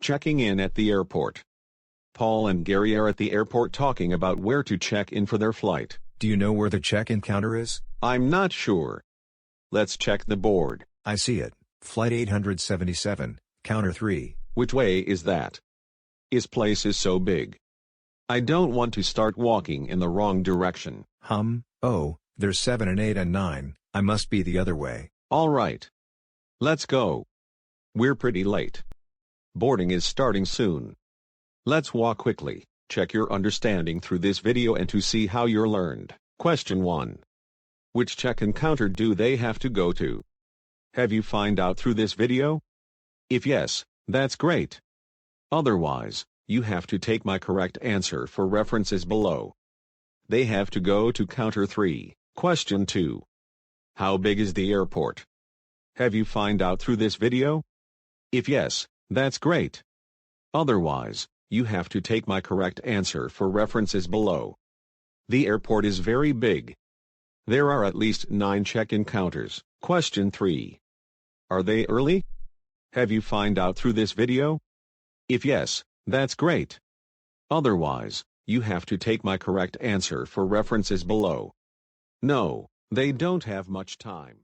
Checking in at the airport. Paul and Gary are at the airport talking about where to check in for their flight. Do you know where the check-in counter is? I'm not sure. Let's check the board. I see it. Flight 877, counter 3. Which way is that? This place is so big. I don't want to start walking in the wrong direction. Oh, there's 7 and 8 and 9, I must be the other way. All right. Let's go. We're pretty late. Boarding is starting soon. Let's walk quickly. Check your understanding through this video and to see how you're learned. Question 1. Which check-in counter do they have to go to? Have you find out through this video? If yes, that's great. Otherwise, you have to take my correct answer for references below. They have to go to counter 3. Question 2. How big is the airport? Have you find out through this video? If yes, that's great. Otherwise, you have to take my correct answer for references below. The airport is very big. There are at least 9 check-in counters. Question 3. Are they early? Have you find out through this video? If yes, that's great. Otherwise, you have to take my correct answer for references below. No, they don't have much time.